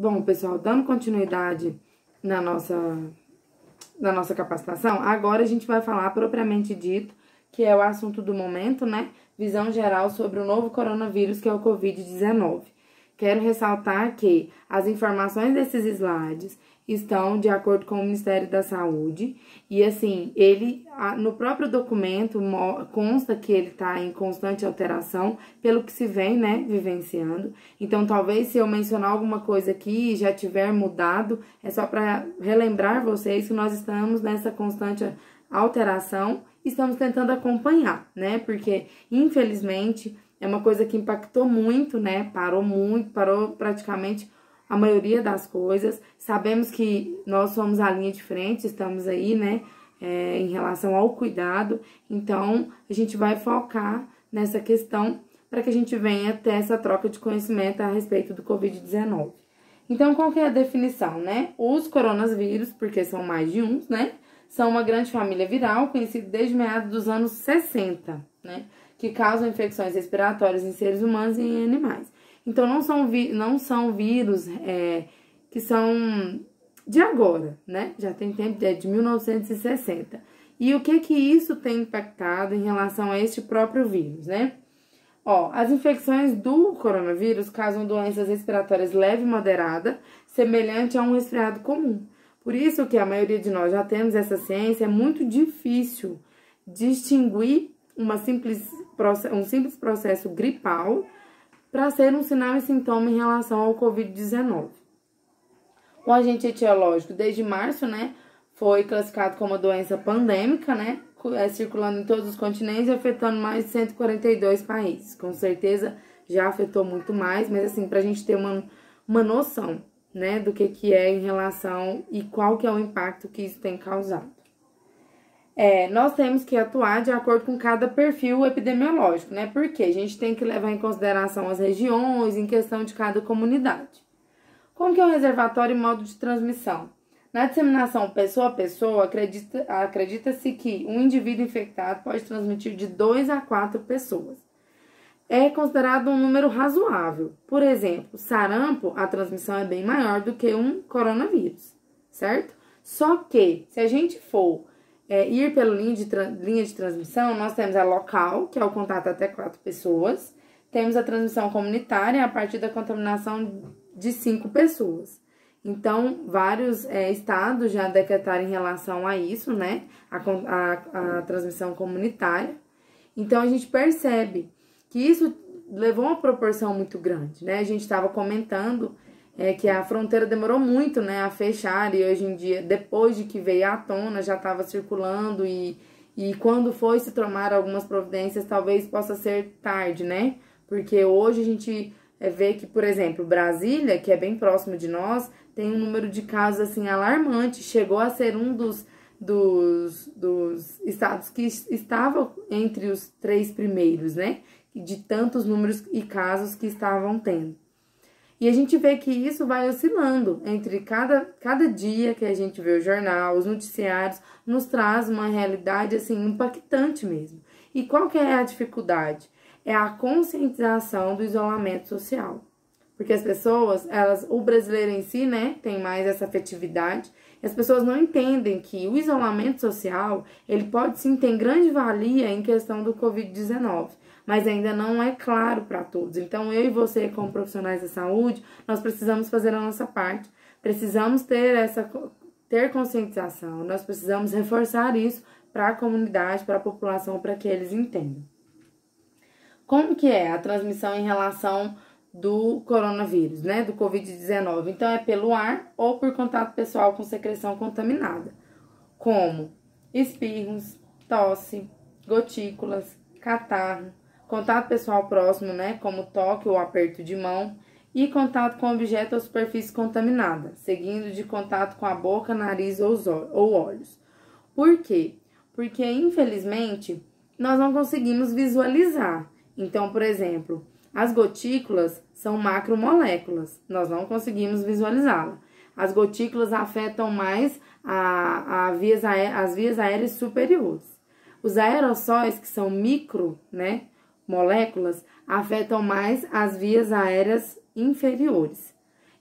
Bom, pessoal, dando continuidade na nossa capacitação, agora a gente vai falar propriamente dito, que é o assunto do momento, né? Visão geral sobre o novo coronavírus, que é o Covid-19. Quero ressaltar que as informações desses slides estão de acordo com o Ministério da Saúde e, assim, no próprio documento consta que ele está em constante alteração pelo que se vem, né, vivenciando. Então, talvez se eu mencionar alguma coisa aqui e já tiver mudado, é só para relembrar vocês que nós estamos nessa constante alteração, estamos tentando acompanhar, né, porque, infelizmente, é uma coisa que impactou muito, né? Parou praticamente a maioria das coisas. Sabemos que nós somos a linha de frente, estamos aí, né? Em relação ao cuidado. Então, a gente vai focar nessa questão para que a gente venha ter essa troca de conhecimento a respeito do Covid-19. Então, qual que é a definição, né? Os coronavírus, porque são mais de uns, né? São uma grande família viral, conhecida desde meados dos anos 60, né? Que causam infecções respiratórias em seres humanos e em animais. Então, não são vírus que são de agora, né? Já tem tempo, de 1960. E o que isso tem impactado em relação a este próprio vírus, né? As infecções do coronavírus causam doenças respiratórias leve e moderada, semelhante a um resfriado comum. Por isso que a maioria de nós já temos essa ciência, é muito difícil distinguir um simples processo gripal para ser um sinal e sintoma em relação ao Covid-19. O agente etiológico, desde março, né, foi classificado como uma doença pandêmica, né, circulando em todos os continentes e afetando mais de 142 países. Com certeza já afetou muito mais, mas assim, para a gente ter uma noção, né, do que é em relação e qual que é o impacto que isso tem causado. Nós temos que atuar de acordo com cada perfil epidemiológico, né? Porque a gente tem que levar em consideração as regiões, em questão de cada comunidade. Como que é o reservatório e modo de transmissão? Na disseminação pessoa a pessoa, acredita-se que um indivíduo infectado pode transmitir de 2 a 4 pessoas. É considerado um número razoável. Por exemplo, sarampo, a transmissão é bem maior do que um coronavírus, certo? Só que, se a gente for ir pela linha de transmissão, nós temos a local, que é o contato até 4 pessoas. Temos a transmissão comunitária a partir da contaminação de 5 pessoas. Então, vários estados já decretaram em relação a isso, né? A transmissão comunitária. Então, a gente percebe que isso levou uma proporção muito grande, né? A gente estava comentando que a fronteira demorou muito, né, a fechar, e hoje em dia, depois de que veio à tona, já estava circulando, e quando foi se tomar algumas providências, talvez possa ser tarde, né? Porque hoje a gente vê que, por exemplo, Brasília, que é bem próximo de nós, tem um número de casos, assim, alarmante, chegou a ser um dos estados que estavam entre os 3 primeiros, né? De tantos números e casos que estavam tendo. E a gente vê que isso vai oscilando entre cada dia que a gente vê o jornal, os noticiários, nos traz uma realidade, assim, impactante mesmo. E qual que é a dificuldade? É a conscientização do isolamento social. Porque as pessoas, o brasileiro em si, né, tem mais essa afetividade, e as pessoas não entendem que o isolamento social, ele pode sim ter grande valia em questão do Covid-19, mas ainda não é claro para todos. Então, eu e você, como profissionais da saúde, nós precisamos fazer a nossa parte, precisamos ter conscientização, nós precisamos reforçar isso para a comunidade, para a população, para que eles entendam. Como que é a transmissão em relação do coronavírus, né, do Covid-19? Então, é pelo ar ou por contato pessoal com secreção contaminada, como espirros, tosse, gotículas, catarro, contato pessoal próximo, né, como toque ou aperto de mão, e contato com objeto ou superfície contaminada, seguindo de contato com a boca, nariz ou olhos. Por quê? Porque, infelizmente, nós não conseguimos visualizar. Então, por exemplo, as gotículas são macromoléculas, nós não conseguimos visualizá-la. As gotículas afetam mais as vias aéreas superiores. Os aerossóis, que são micro, né, moléculas, afetam mais as vias aéreas inferiores.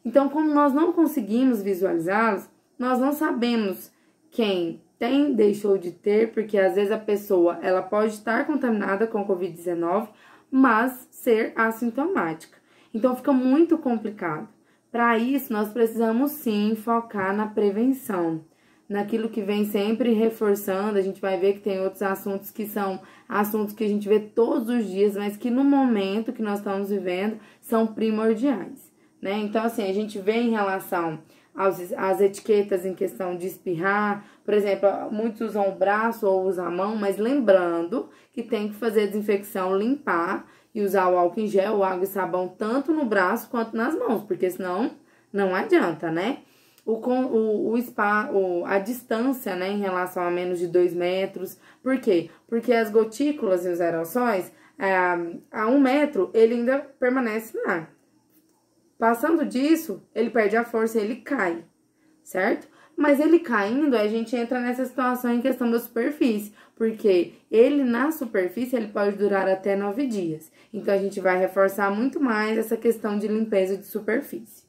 Então, como nós não conseguimos visualizá-los, nós não sabemos quem tem, deixou de ter, porque às vezes a pessoa ela pode estar contaminada com Covid-19, mas ser assintomática. Então, fica muito complicado. Para isso, nós precisamos sim focar na prevenção, naquilo que vem sempre reforçando. A gente vai ver que tem outros assuntos que são assuntos que a gente vê todos os dias, mas que no momento que nós estamos vivendo são primordiais, né? Então, assim, a gente vê em relação às etiquetas em questão de espirrar, por exemplo, muitos usam o braço ou usam a mão, mas lembrando que tem que fazer a desinfecção, limpar e usar o álcool em gel, água e sabão, tanto no braço quanto nas mãos, porque senão não adianta, né? A distância, né, em relação a menos de 2 metros. Por quê? Porque as gotículas e os aerossóis, a 1 metro, ele ainda permanece lá. Passando disso, ele perde a força e ele cai, certo? Mas ele caindo, a gente entra nessa situação em questão da superfície, porque ele na superfície, ele pode durar até 9 dias. Então, a gente vai reforçar muito mais essa questão de limpeza de superfície.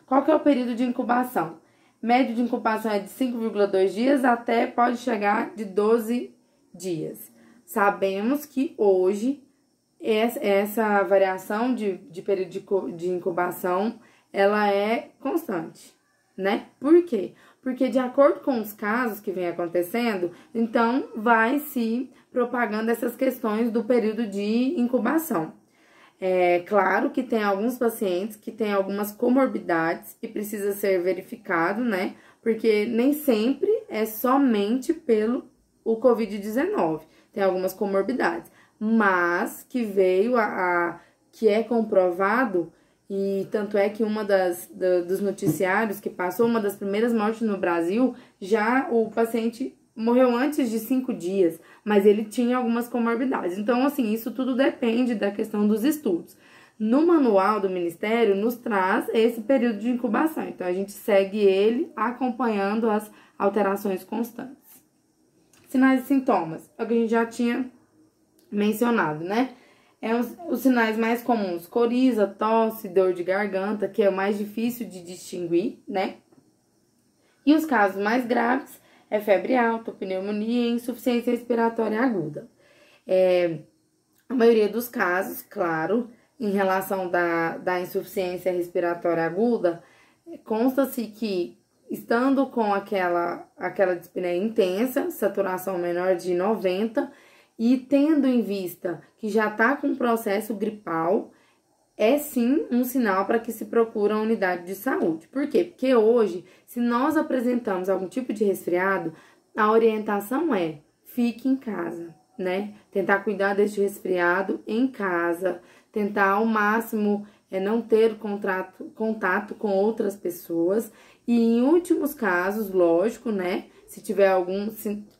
Qual que é o período de incubação? Médio de incubação é de 5,2 dias até pode chegar de 12 dias. Sabemos que hoje essa variação de período de incubação, ela é constante, né? Por quê? Porque de acordo com os casos que vem acontecendo, então vai se propagando essas questões do período de incubação. É claro que tem alguns pacientes que têm algumas comorbidades e precisa ser verificado, né? Porque nem sempre é somente pelo o Covid-19, tem algumas comorbidades, mas que veio que é comprovado, e tanto é que dos noticiários que passou, uma das primeiras mortes no Brasil, já o paciente morreu antes de 5 dias, mas ele tinha algumas comorbidades. Então, assim, isso tudo depende da questão dos estudos. No manual do Ministério, nos traz esse período de incubação. Então, a gente segue ele acompanhando as alterações constantes. Sinais e sintomas, é o que a gente já tinha mencionado, né? Os sinais mais comuns: coriza, tosse, dor de garganta, que é o mais difícil de distinguir, né? E os casos mais graves é febre alta, pneumonia e insuficiência respiratória aguda. A maioria dos casos, claro, em relação da insuficiência respiratória aguda, consta-se que, estando com aquela dispneia intensa, saturação menor de 90, e tendo em vista que já está com processo gripal, é sim um sinal para que se procure a unidade de saúde. Por quê? Porque hoje, se nós apresentamos algum tipo de resfriado, a orientação é: fique em casa, né? Tentar cuidar deste resfriado em casa, tentar ao máximo não ter contato com outras pessoas, e em últimos casos, lógico, né? Se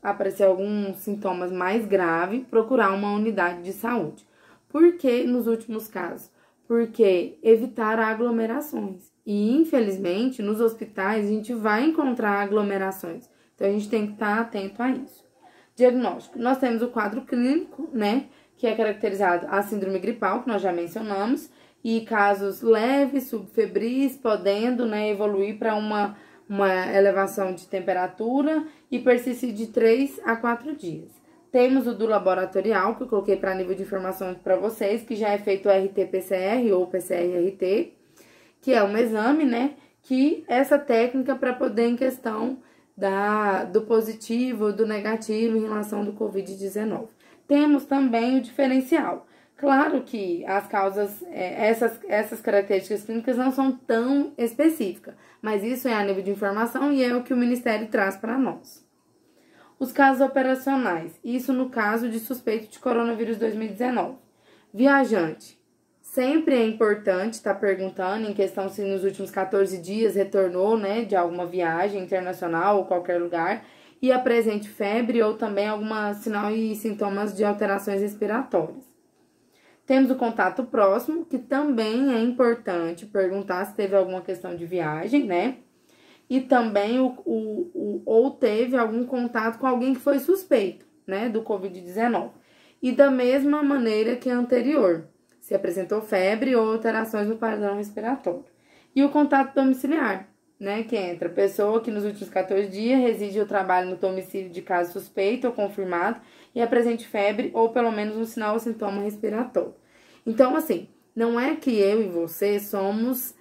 aparecer alguns sintomas mais graves, procurar uma unidade de saúde. Por que nos últimos casos? Porque evitar aglomerações. E, infelizmente, nos hospitais a gente vai encontrar aglomerações. Então, a gente tem que estar atento a isso. Diagnóstico. Nós temos o quadro clínico, né? Que é caracterizado a síndrome gripal, que nós já mencionamos, e casos leves, subfebris, podendo, né, evoluir para uma elevação de temperatura e persistir de 3 a 4 dias. Temos o do laboratorial, que eu coloquei para nível de informação para vocês, que já é feito o RT-PCR ou PCR-RT, que é um exame, né, que essa técnica para poder em questão do positivo, do negativo em relação do Covid-19. Temos também o diferencial. Claro que as causas, essas características clínicas não são tão específicas, mas isso é a nível de informação e é o que o Ministério traz para nós. Os casos operacionais, isso no caso de suspeito de coronavírus 2019. Viajante, sempre é importante estar perguntando em questão se nos últimos 14 dias retornou, né, de alguma viagem internacional ou qualquer lugar e apresente febre ou também algum sinal e sintomas de alterações respiratórias. Temos o contato próximo, que também é importante perguntar se teve alguma questão de viagem, né? E também ou teve algum contato com alguém que foi suspeito, né, do Covid-19. E da mesma maneira que a anterior, se apresentou febre ou alterações no padrão respiratório. E o contato domiciliar, né, que entra pessoa que nos últimos 14 dias reside ou trabalha no domicílio de caso suspeito ou confirmado e apresente febre ou pelo menos um sinal ou sintoma respiratório. Então, assim, não é que eu e você somos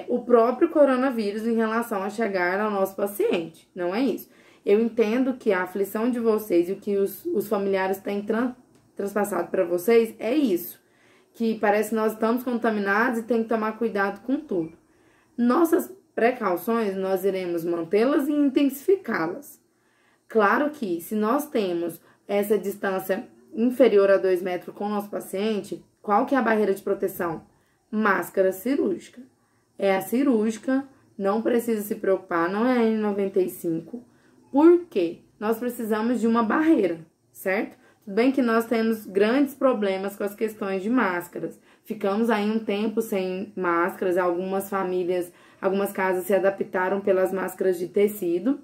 o próprio coronavírus em relação a chegar ao nosso paciente, não é isso. Eu entendo que a aflição de vocês e o que os familiares têm transpassado para vocês é isso, que parece que nós estamos contaminados e tem que tomar cuidado com tudo. Nossas precauções, nós iremos mantê-las e intensificá-las. Claro que, se nós temos essa distância inferior a 2 metros com o nosso paciente, qual que é a barreira de proteção? Máscara cirúrgica. É a cirúrgica, não precisa se preocupar, não é a N95. Por quê? Nós precisamos de uma barreira, certo? Tudo bem que nós temos grandes problemas com as questões de máscaras. Ficamos aí um tempo sem máscaras, algumas famílias, algumas casas se adaptaram pelas máscaras de tecido,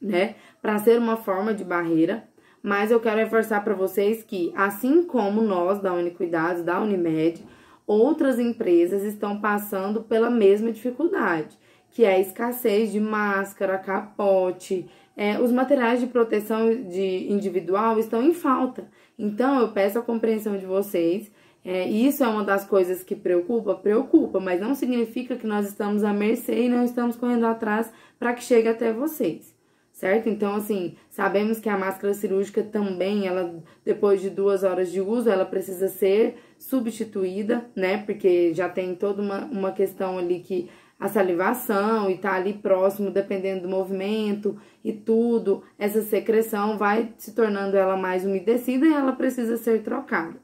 né? Para ser uma forma de barreira. Mas eu quero reforçar para vocês que, assim como nós da Unicuidados, da Unimed, outras empresas estão passando pela mesma dificuldade, que é a escassez de máscara, capote, os materiais de proteção individual estão em falta. Então, eu peço a compreensão de vocês. Isso é uma das coisas que preocupa, mas não significa que nós estamos à mercê e não estamos correndo atrás para que chegue até vocês, certo? Então, assim, sabemos que a máscara cirúrgica também, ela, depois de 2 horas de uso, ela precisa ser substituída, né? Porque já tem toda uma questão ali que a salivação e tá ali próximo, dependendo do movimento e tudo, essa secreção vai se tornando ela mais umedecida e ela precisa ser trocada.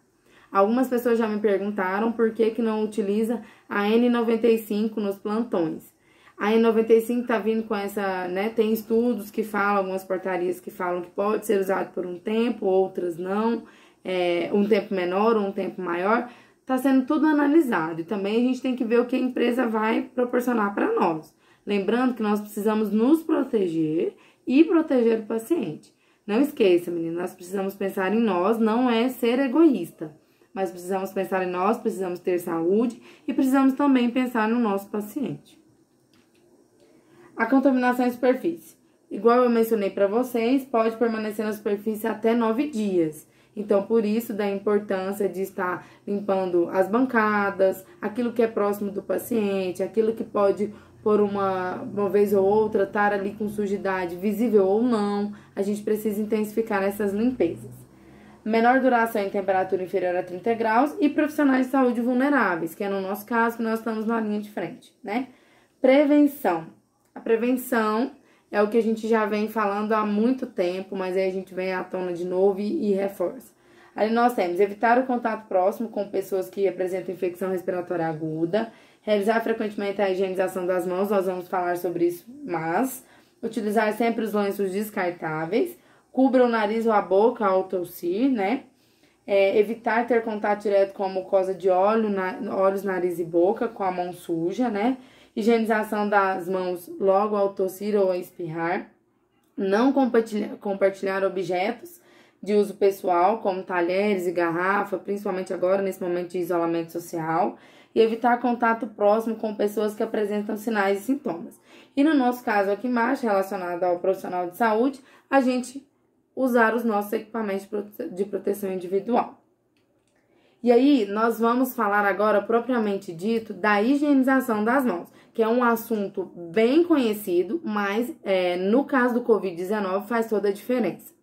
Algumas pessoas já me perguntaram por que não utiliza a N95 nos plantões. A N95 tá vindo com essa, né, tem estudos que falam, algumas portarias que falam que pode ser usado por um tempo, outras não, um tempo menor ou um tempo maior. Está sendo tudo analisado e também a gente tem que ver o que a empresa vai proporcionar para nós. Lembrando que nós precisamos nos proteger e proteger o paciente. Não esqueça, menina, nós precisamos pensar em nós, não é ser egoísta, mas precisamos pensar em nós, precisamos ter saúde e precisamos também pensar no nosso paciente. A contaminação em superfície. Igual eu mencionei para vocês, pode permanecer na superfície até 9 dias. Então, por isso, da importância de estar limpando as bancadas, aquilo que é próximo do paciente, aquilo que pode, por uma vez ou outra, estar ali com sujidade, visível ou não, a gente precisa intensificar essas limpezas. Menor duração em temperatura inferior a 30 graus e profissionais de saúde vulneráveis, que é no nosso caso, que nós estamos na linha de frente, né? Prevenção. A prevenção é o que a gente já vem falando há muito tempo, mas aí a gente vem à tona de novo e reforça. Aí nós temos evitar o contato próximo com pessoas que apresentam infecção respiratória aguda, realizar frequentemente a higienização das mãos, nós vamos falar sobre isso, mas utilizar sempre os lenços descartáveis, cubra o nariz ou a boca ao tossir, né? Evitar ter contato direto com a mucosa de olhos, nariz e boca com a mão suja, né? Higienização das mãos logo ao tossir ou a espirrar. Não compartilhar objetos de uso pessoal, como talheres e garrafa, principalmente agora, nesse momento de isolamento social. E evitar contato próximo com pessoas que apresentam sinais e sintomas. E no nosso caso aqui embaixo, relacionado ao profissional de saúde, a gente usar os nossos equipamentos de proteção individual. E aí, nós vamos falar agora, propriamente dito, da higienização das mãos, que é um assunto bem conhecido, mas no caso do Covid-19 faz toda a diferença.